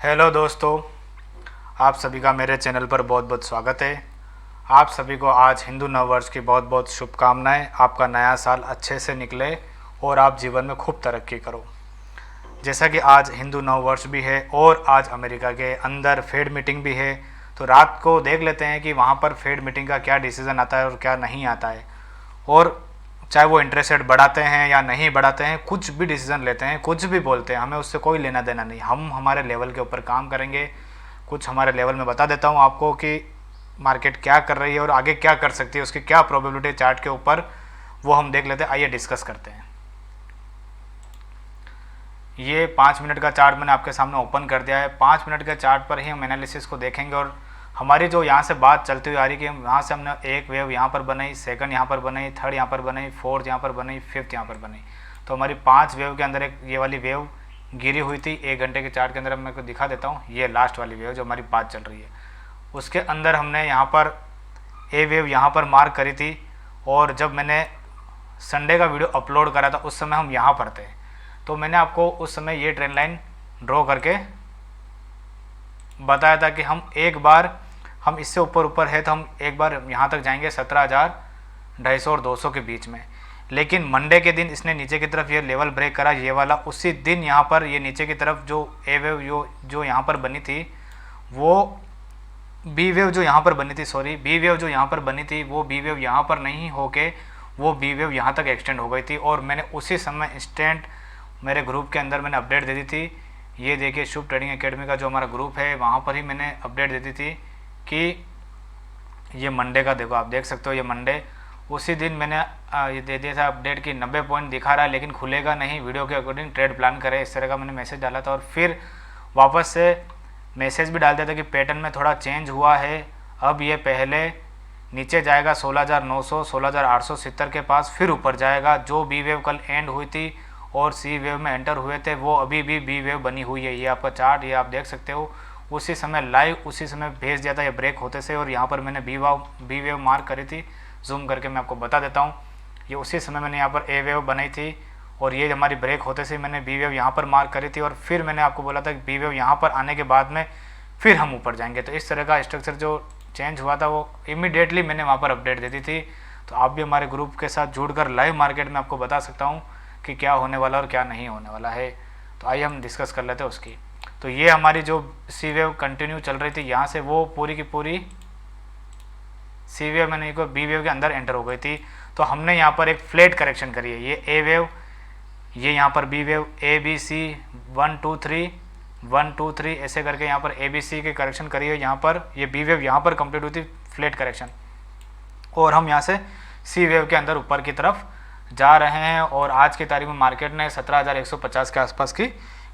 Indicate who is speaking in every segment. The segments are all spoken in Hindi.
Speaker 1: हेलो दोस्तों, आप सभी का मेरे चैनल पर बहुत बहुत स्वागत है। आप सभी को आज हिंदू नववर्ष की बहुत बहुत शुभकामनाएं। आपका नया साल अच्छे से निकले और आप जीवन में खूब तरक्की करो। जैसा कि आज हिंदू नववर्ष भी है और आज अमेरिका के अंदर फेड मीटिंग भी है, तो रात को देख लेते हैं कि वहाँ पर फेड मीटिंग का क्या डिसीज़न आता है और क्या नहीं आता है। और चाहे वो इंटरेस्ट रेट बढ़ाते हैं या नहीं बढ़ाते हैं, कुछ भी डिसीज़न लेते हैं, कुछ भी बोलते हैं, हमें उससे कोई लेना देना नहीं। हम हमारे लेवल के ऊपर काम करेंगे। कुछ हमारे लेवल में बता देता हूँ आपको कि मार्केट क्या कर रही है और आगे क्या कर सकती है, उसकी क्या प्रोबेबिलिटी चार्ट के ऊपर, वो हम देख लेते हैं। आइए डिस्कस करते हैं। ये 5 मिनट का चार्ट मैंने आपके सामने ओपन कर दिया है। 5 मिनट के चार्ट पर ही हम एनालिसिस को देखेंगे और हमारी जो यहाँ से बात चलती हुई आ रही कि यहाँ से हमने एक वेव यहाँ पर बनाई, सेकंड यहाँ पर बनाई, थर्ड यहाँ पर बनाई, फोर्थ यहाँ पर बनाई, फिफ्थ यहाँ पर बनाई। तो हमारी 5 वेव के अंदर एक ये वाली वेव गिरी हुई थी 1 घंटे के चार्ट के अंदर। मैं को दिखा देता हूँ। ये लास्ट वाली वेव जो हमारी बात चल रही है, उसके अंदर हमने यहाँ पर ए वेव यहाँ पर मार्क करी थी। और जब मैंने संडे का वीडियो अपलोड करा था उस समय हम यहाँ पर थे, तो मैंने आपको उस समय ये ट्रेंड लाइन ड्रॉ करके बताया था कि हम एक बार, हम इससे ऊपर ऊपर है तो हम एक बार यहाँ तक जाएंगे 17,250 और 200 के बीच में। लेकिन मंडे के दिन इसने नीचे की तरफ ये लेवल ब्रेक करा, ये वाला। उसी दिन यहाँ पर ये नीचे की तरफ जो ए वेव जो यहाँ पर बनी थी, वो बी वेव जो यहाँ पर बनी थी, सॉरी बी वेव जो यहाँ पर बनी थी, वो बी वेव यहाँ पर नहीं होके वो बी वेव यहाँ तक एक्सटेंड हो गई थी। और मैंने उसी समय इंस्टेंट मेरे ग्रुप के अंदर मैंने अपडेट दे दी थी। ये देखिए, शुभ ट्रेडिंग एकेडमी का जो हमारा ग्रुप है, वहाँ पर ही मैंने अपडेट दे दी थी कि ये मंडे का, देखो आप देख सकते हो ये मंडे, उसी दिन मैंने ये दे दिया था अपडेट कि 90 पॉइंट दिखा रहा है लेकिन खुलेगा नहीं, वीडियो के अकॉर्डिंग ट्रेड प्लान करें, इस तरह का मैंने मैसेज डाला था। और फिर वापस से मैसेज भी डाल दिया था कि पैटर्न में थोड़ा चेंज हुआ है, अब ये पहले नीचे जाएगा 16,900 16,870 के पास, फिर ऊपर जाएगा। जो बी वेव कल एंड हुई थी और सी वेव में एंटर हुए थे, वो अभी भी बी वेव बनी हुई है। ये आपका चार्ट, ये आप देख सकते हो। उसी समय लाइव उसी समय भेज दिया था ये ब्रेक होते से, और यहाँ पर मैंने बी वेव मार्क करी थी। जूम करके मैं आपको बता देता हूँ। ये उसी समय मैंने यहाँ पर ए वेव बनाई थी और ये हमारी ब्रेक होते से मैंने बी वेव यहाँ पर मार्क करी थी। और फिर मैंने आपको बोला था कि बी वेव यहाँ पर आने के बाद में फिर हम ऊपर जाएंगे। तो इस तरह का स्ट्रक्चर जो चेंज हुआ था वो इमीडिएटली मैंने वहाँ पर अपडेट दे दी थी। तो आप भी हमारे ग्रुप के साथ जुड़कर लाइव मार्केट में आपको बता सकता हूँ कि क्या होने वाला और क्या नहीं होने वाला है। तो आइए हम डिस्कस कर लेते हैं उसकी। तो ये हमारी जो सी वेव कंटिन्यू चल रही थी, यहाँ से वो पूरी की पूरी सी वेव मैंने को बी वेव के अंदर एंटर हो गई थी। तो हमने यहाँ पर एक फ्लैट करेक्शन करी है। ये ए वेव, ये यहाँ पर B wave, A B C 1 2 3 1 2 3 ऐसे करके यहाँ पर ए बी सी की करेक्शन करी है। यहाँ पर ये बी वेव यहाँ पर कंप्लीट हुई थी, फ्लैट करेक्शन। और हम यहाँ से सी वेव के अंदर ऊपर की तरफ जा रहे हैं। और आज की तारीख में मार्केट ने 17,150 के आसपास की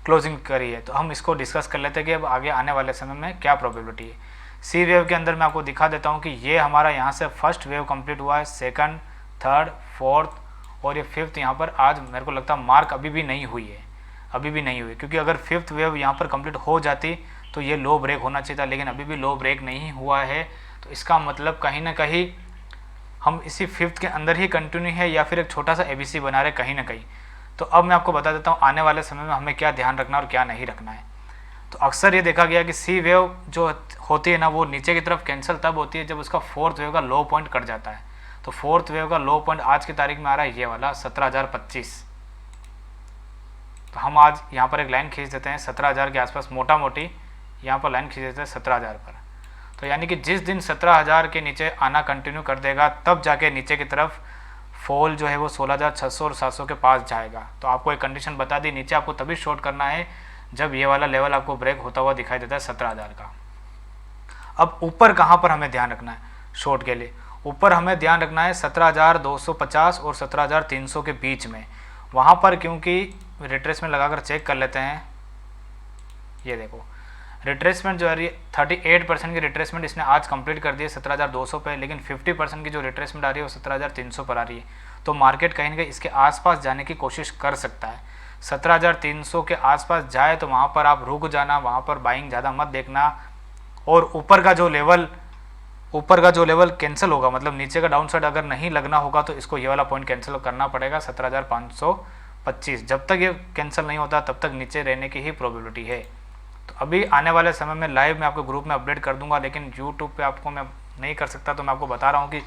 Speaker 1: क्लोजिंग करी है। तो हम इसको डिस्कस कर लेते हैं कि अब आगे आने वाले समय में क्या प्रोबेबिलिटी है। सी वेव के अंदर मैं आपको दिखा देता हूँ कि ये हमारा यहाँ से फर्स्ट वेव कंप्लीट हुआ है, सेकंड, थर्ड, फोर्थ और ये फिफ्थ यहाँ पर आज मेरे को लगता है मार्क अभी भी नहीं हुई है, अभी भी नहीं हुई। क्योंकि अगर फिफ्थ वेव यहाँ पर कंप्लीट हो जाती तो ये लो ब्रेक होना चाहिए था, लेकिन अभी भी लो ब्रेक नहीं हुआ है। तो इसका मतलब कहीं ना कहीं हम इसी फिफ्थ के अंदर ही कंटिन्यू है या फिर एक छोटा सा एबीसी बना रहे कहीं ना कहीं। तो अब मैं आपको बता देता हूँ आने वाले समय में हमें क्या ध्यान रखना और क्या नहीं रखना है। तो अक्सर ये देखा गया कि सी वेव जो होती है ना, वो नीचे की तरफ कैंसिल तब होती है जब उसका फोर्थ वेव का लो पॉइंट कट जाता है। तो फोर्थ वेव का लो पॉइंट आज की तारीख में आ रहा है ये वाला 17,025। तो हम आज यहाँ पर एक लाइन खींच देते हैं 17,000 के आसपास, मोटा मोटी यहाँ पर लाइन खींच देते हैं 17,000 पर। तो यानी कि जिस दिन 17,000 के नीचे आना कंटिन्यू कर देगा, तब जाके नीचे की तरफ फॉल जो है वो 16,600 और 700 के पास जाएगा। तो आपको एक कंडीशन बता दी, नीचे आपको तभी शॉर्ट करना है जब ये वाला लेवल आपको ब्रेक होता हुआ दिखाई देता है 17,000 का। अब ऊपर कहाँ पर हमें ध्यान रखना है शॉर्ट के लिए? ऊपर हमें ध्यान रखना है 17,250 और 17,300 के बीच में। वहाँ पर क्योंकि रिट्रेसमेंट लगाकर चेक कर लेते हैं। ये देखो रिट्रेसमेंट जो है 38% की रिट्रेसमेंट इसने आज कंप्लीट कर दी है 17,200 पे, लेकिन 50% की जो रिट्रेसमेंट आ रही है वो 17,300 पर आ रही है। तो मार्केट कहीं ना कहीं इसके आसपास जाने की कोशिश कर सकता है। 17,300 के आसपास जाए तो वहाँ पर आप रुक जाना, वहाँ पर बाइंग ज़्यादा मत देखना। और ऊपर का जो लेवल कैंसिल होगा, मतलब नीचे का डाउन साइड अगर नहीं लगना होगा तो इसको ये वाला पॉइंट कैंसिल करना पड़ेगा 17,525। जब तक ये कैंसिल नहीं होता तब तक नीचे रहने की ही प्रोबेबिलिटी है। तो अभी आने वाले समय में लाइव मैं आपको ग्रुप में अपडेट कर दूंगा, लेकिन यूट्यूब पे आपको मैं नहीं कर सकता। तो मैं आपको बता रहा हूँ कि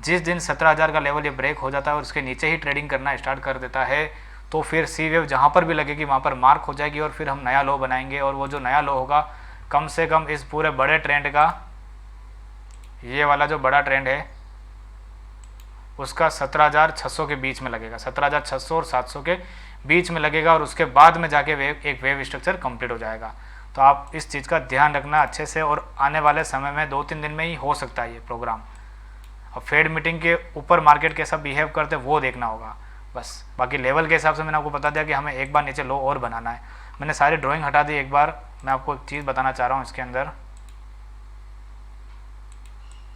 Speaker 1: जिस दिन 17,000 का लेवल ये ब्रेक हो जाता है और उसके नीचे ही ट्रेडिंग करना स्टार्ट कर देता है, तो फिर सी वेव जहाँ पर भी लगेगी वहाँ पर मार्क हो जाएगी और फिर हम नया लो बनाएंगे। और वो जो नया लो होगा कम से कम इस पूरे बड़े ट्रेंड का, ये वाला जो बड़ा ट्रेंड है उसका 17,600 के बीच में लगेगा, 17,600 और 700 के बीच में लगेगा और उसके बाद में जाके एक वेव स्ट्रक्चर कंप्लीट हो जाएगा। तो आप इस चीज़ का ध्यान रखना अच्छे से, और आने वाले समय में 2-3 दिन में ही हो सकता है ये प्रोग्राम। अब फेड मीटिंग के ऊपर मार्केट कैसा बिहेव करते वो देखना होगा बस। बाकी लेवल के हिसाब से मैंने आपको बता दिया कि हमें एक बार नीचे लो और बनाना है। मैंने सारी ड्राइंग हटा दी। एक बार मैं आपको एक चीज़ बताना चाह रहा हूँ इसके अंदर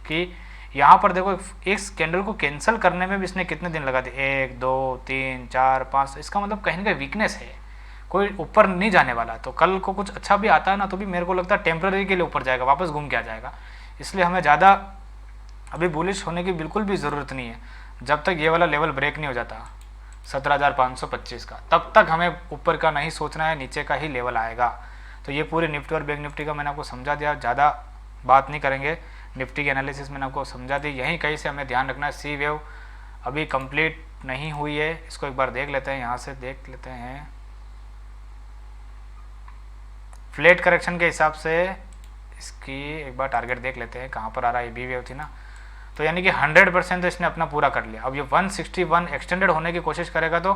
Speaker 1: कि यहाँ पर देखो इस कैंडल को कैंसिल करने में भी इसने कितने दिन लगा दिए, 1 2 3 4 5। इसका मतलब कहीं ना कहीं वीकनेस है, कोई ऊपर नहीं जाने वाला। तो कल को कुछ अच्छा भी आता है ना तो भी मेरे को लगता है टेम्पररी के लिए ऊपर जाएगा, वापस घूम के आ जाएगा। इसलिए हमें ज़्यादा अभी बुलिश होने की बिल्कुल भी ज़रूरत नहीं है। जब तक ये वाला लेवल ब्रेक नहीं हो जाता 17,525 का, तब तक हमें ऊपर का नहीं सोचना है, नीचे का ही लेवल आएगा। तो ये पूरे निफ्टी और बैंक निफ्टी का मैंने आपको समझा दिया, ज़्यादा बात नहीं करेंगे। निफ्टी की एनालिसिस मैंने आपको समझा दी। यहीं कहीं से हमें ध्यान रखना है, सी वेव अभी कंप्लीट नहीं हुई है। इसको एक बार देख लेते हैं, यहाँ से देख लेते हैं। फ्लैट करेक्शन के हिसाब से इसकी एक बार टारगेट देख लेते हैं कहाँ पर आ रहा है। बी वेव थी ना, तो यानी कि 100% तो इसने अपना पूरा कर लिया। अब ये 161 एक्सटेंडेड होने की कोशिश करेगा तो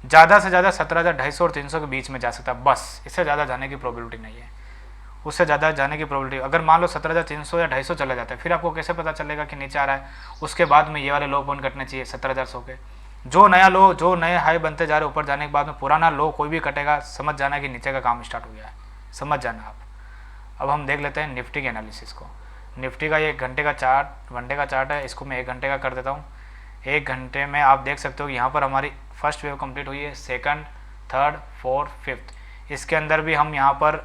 Speaker 1: ज़्यादा से ज़्यादा 17,250 और 300 के बीच में जा सकता है बस। इससे ज़्यादा जाने की प्रोबेबिलिटी नहीं है, उससे ज़्यादा जाने की प्रोबेबिलिटी। अगर मान लो 17,300 या 250 चला जाता है, फिर आपको कैसे पता चलेगा कि नीचे आ रहा है। उसके बाद में ये वाले लो पॉइंट कटने चाहिए 17,100 के। जो नया लो, जो नए हाई बनते जा रहे ऊपर जाने के बाद में पुराना लो कोई भी कटेगा, समझ जाना कि नीचे का काम स्टार्ट हो गया है, समझ जाना आप। अब हम देख लेते हैं निफ्टी के एनालिसिस को। निफ्टी का ये 1 घंटे का चार्ट, 1 डे का चार्ट है, इसको मैं 1 घंटे का कर देता हूँ। 1 घंटे में आप देख सकते हो कि यहाँ पर हमारी फर्स्ट वेव कंप्लीट हुई है, सेकंड, थर्ड, फोर्थ, फिफ्थ। इसके अंदर भी हम यहाँ पर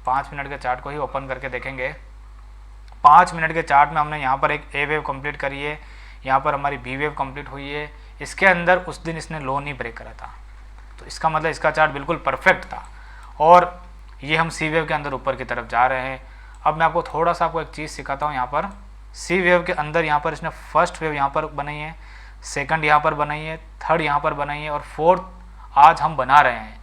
Speaker 1: 5 मिनट के चार्ट को ही ओपन करके देखेंगे। 5 मिनट के चार्ट में हमने यहाँ पर एक ए वेव कंप्लीट करी है, यहाँ पर हमारी बी वेव कंप्लीट हुई है। इसके अंदर उस दिन इसने लो नहीं ब्रेक करा था, तो इसका मतलब इसका चार्ट बिल्कुल परफेक्ट था। और ये हम सी वेव के अंदर ऊपर की तरफ जा रहे हैं। अब मैं आपको थोड़ा सा आपको एक चीज़ सिखाता हूँ। यहाँ पर सी वेव के अंदर यहाँ पर इसने फर्स्ट वेव यहाँ पर बनाई है, सेकंड यहाँ पर बनाई है, थर्ड यहाँ पर बनाई है और फोर्थ आज हम बना रहे हैं।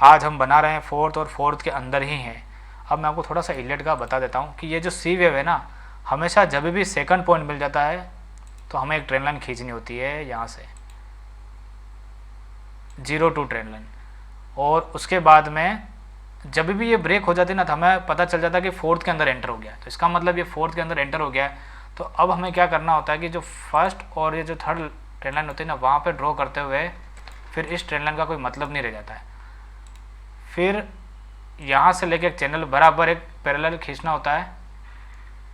Speaker 1: आज हम बना रहे हैं फोर्थ, और फोर्थ के अंदर ही है। अब मैं आपको थोड़ा सा इलेट का बता देता हूँ कि ये जो सी वेव है ना, हमेशा जब भी सेकंड पॉइंट मिल जाता है तो हमें एक ट्रेंड लाइन खींचनी होती है यहाँ से 0 टू ट्रेंड लाइन, और उसके बाद में जब भी ये ब्रेक हो जाती है ना तो हमें पता चल जाता है कि फोर्थ के अंदर एंटर हो गया है। तो इसका मतलब ये फोर्थ के अंदर एंटर हो गया है। तो अब हमें क्या करना होता है कि जो फर्स्ट और ये जो थर्ड ट्रेंड लाइन होती है ना, वहाँ पे ड्रॉ करते हुए फिर इस ट्रेंड लाइन का कोई मतलब नहीं रह जाता है। फिर यहाँ से लेके एक चैनल बराबर एक पैरेलल खींचना होता है,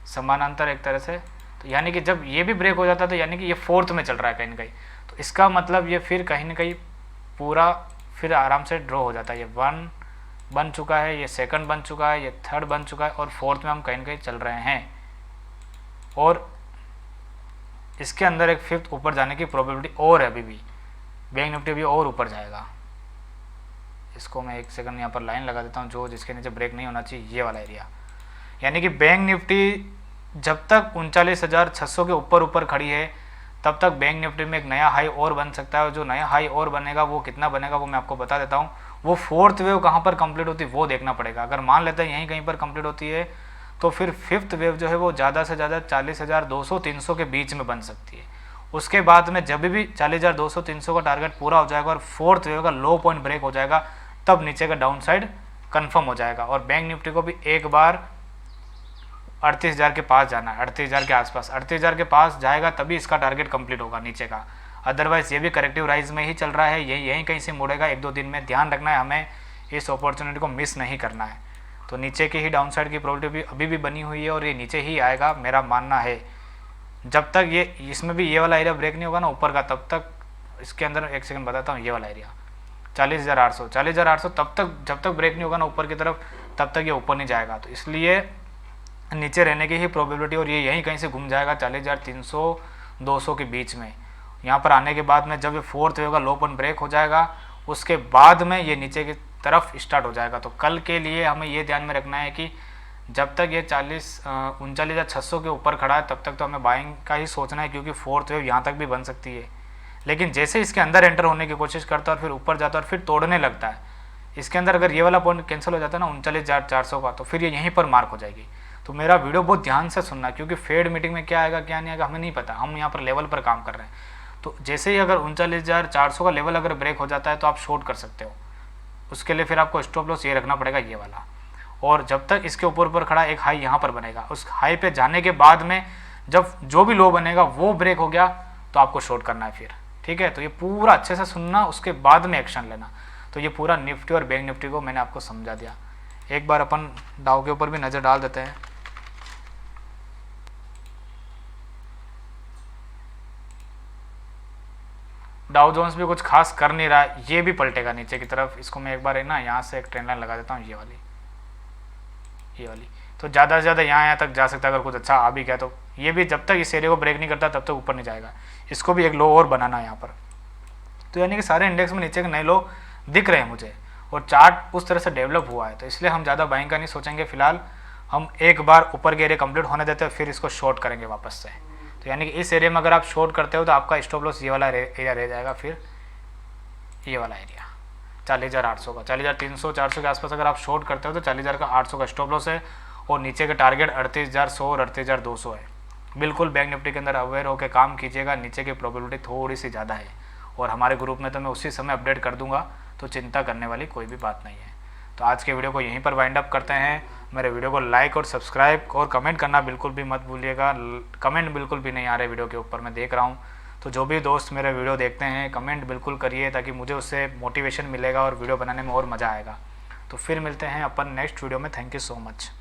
Speaker 1: समानांतर एक तरह से। तो यानी कि जब ये भी ब्रेक हो जाता है तो यानी कि ये फोर्थ में चल रहा है कहीं ना कहीं, तो इसका मतलब ये फिर कहीं ना कहीं पूरा फिर आराम से ड्रॉ हो जाता है। ये 1 बन चुका है, ये सेकंड बन चुका है, ये थर्ड बन चुका है, और फोर्थ में हम कहीं ना कहीं चल रहे हैं। और इसके अंदर एक फिफ्थ ऊपर जाने की प्रोबेबिलिटी और है अभी भी। बैंक निफ्टी भी और ऊपर जाएगा। इसको मैं 1 सेकंड यहाँ पर लाइन लगा देता हूँ, जो जिसके नीचे ब्रेक नहीं होना चाहिए, ये वाला एरिया। यानी कि बैंक निफ्टी जब तक 39,600 के ऊपर खड़ी है तब तक बैंक निफ्टी में एक नया हाई और बन सकता है। और जो नया हाई और बनेगा वो कितना बनेगा वो मैं आपको बता देता हूँ। वो फोर्थ वेव कहाँ पर कंप्लीट होती है वो देखना पड़ेगा। अगर मान लेते हैं यहीं कहीं पर कंप्लीट होती है तो फिर फिफ्थ वेव जो है वो ज़्यादा से ज़्यादा 40,200-300 के बीच में बन सकती है। उसके बाद में जब भी 40,200-300 का टारगेट पूरा हो जाएगा और फोर्थ वेव का लो पॉइंट ब्रेक हो जाएगा, तब नीचे का डाउन साइड कन्फर्म हो जाएगा। और बैंक निफ्टी को भी एक बार 38,000 के पास जाना है, 38,000 के आसपास। 38,000 के पास जाएगा तभी इसका टारगेट कंप्लीट होगा नीचे का। अदरवाइज ये भी करेक्टिव राइज में ही चल रहा है, यहीं कहीं से मुड़ेगा 1-2 दिन में। ध्यान रखना है, हमें इस अपॉर्चुनिटी को मिस नहीं करना है। तो नीचे की ही डाउन साइड की प्रोबेबिलिटी अभी भी बनी हुई है और ये नीचे ही आएगा, मेरा मानना है। जब तक ये इसमें भी ये वाला एरिया ब्रेक नहीं होगा ना ऊपर का, तब तक इसके अंदर 1 सेकंड बताता हूँ, ये वाला एरिया 40,800 तब तक जब तक ब्रेक नहीं होगा ना ऊपर की तरफ, तब तक ये ऊपर नहीं जाएगा। तो इसलिए नीचे रहने की ही प्रोबेबिलिटी, और ये यहीं कहीं से घूम जाएगा 40,300-200 के बीच में। यहाँ पर आने के बाद में जब ये फोर्थ वेव का लो पॉइंट ब्रेक हो जाएगा, उसके बाद में ये नीचे की तरफ स्टार्ट हो जाएगा। तो कल के लिए हमें ये ध्यान में रखना है कि जब तक ये 39,600 के ऊपर खड़ा है तब तक तो हमें बाइंग का ही सोचना है, क्योंकि फोर्थ वेव यहाँ तक भी बन सकती है। लेकिन जैसे इसके अंदर एंटर होने की कोशिश करता है और फिर ऊपर जाता है और फिर तोड़ने लगता है, इसके अंदर अगर ये वाला पॉइंट कैंसिल हो जाता है ना 39,400 का, तो फिर ये यहीं पर मार्क हो जाएगी। तो मेरा वीडियो बहुत ध्यान से सुनना, क्योंकि फेड मीटिंग में क्या आएगा क्या नहीं आएगा हमें नहीं पता, हम यहाँ पर लेवल पर काम कर रहे हैं। तो जैसे ही अगर 39,400 का लेवल अगर ब्रेक हो जाता है तो आप शॉर्ट कर सकते हो। उसके लिए फिर आपको स्टॉप लॉस ये रखना पड़ेगा, ये वाला। और जब तक इसके ऊपर खड़ा एक हाई यहाँ पर बनेगा, उस हाई पे जाने के बाद में जब जो भी लो बनेगा वो ब्रेक हो गया तो आपको शॉर्ट करना है फिर, ठीक है। तो ये पूरा अच्छे से सुनना, उसके बाद में एक्शन लेना। तो ये पूरा निफ्टी और बैंक निफ्टी को मैंने आपको समझा दिया। एक बार अपन डाउ के ऊपर भी नज़र डाल देते हैं। डाउ जोन्स भी कुछ खास कर नहीं रहा है, ये भी पलटेगा नीचे की तरफ। इसको मैं एक बार है ना यहाँ से एक ट्रेंड लाइन लगा देता हूँ, ये वाली। तो ज़्यादा से ज़्यादा यहाँ तक जा सकता है, अगर कुछ अच्छा आ भी गया तो। ये भी जब तक इस एरिया को ब्रेक नहीं करता तब तक ऊपर नहीं जाएगा। इसको भी एक लो और बनाना है यहाँ पर। तो यानी कि सारे इंडेक्स में नीचे के नए लो दिख रहे हैं मुझे, और चार्ट उस तरह से डेवलप हुआ है, तो इसलिए हम ज़्यादा बाइंग का नहीं सोचेंगे। फिलहाल हम एक बार ऊपर के एरिया कंप्लीट होने देते हैं, फिर इसको शॉर्ट करेंगे वापस से। तो यानी कि इस एरिया में अगर आप शॉर्ट करते हो तो आपका स्टॉप लॉस ये वाला एरिया रह जाएगा, फिर ये वाला एरिया 40,800 का। 40,300 400 के आसपास अगर आप शॉर्ट करते हो तो 40,800 का स्टॉप लॉस है, और नीचे का टारगेट 38,100 और 38,200 है। बिल्कुल बैंक निफ्टी के अंदर अवेयर होकर काम कीजिएगा, नीचे की प्रोबेबिलिटी थोड़ी सी ज़्यादा है, और हमारे ग्रुप में तो मैं उसी समय अपडेट कर दूंगा, तो चिंता करने वाली कोई भी बात नहीं है। तो आज के वीडियो को यहीं पर वाइंड अप करते हैं। मेरे वीडियो को लाइक और सब्सक्राइब और कमेंट करना बिल्कुल भी मत भूलिएगा। कमेंट बिल्कुल भी नहीं आ रहे वीडियो के ऊपर, मैं देख रहा हूँ। तो जो भी दोस्त मेरे वीडियो देखते हैं कमेंट बिल्कुल करिए, ताकि मुझे उससे मोटिवेशन मिलेगा और वीडियो बनाने में और मज़ा आएगा। तो फिर मिलते हैं अपन नेक्स्ट वीडियो में। Thank you so much.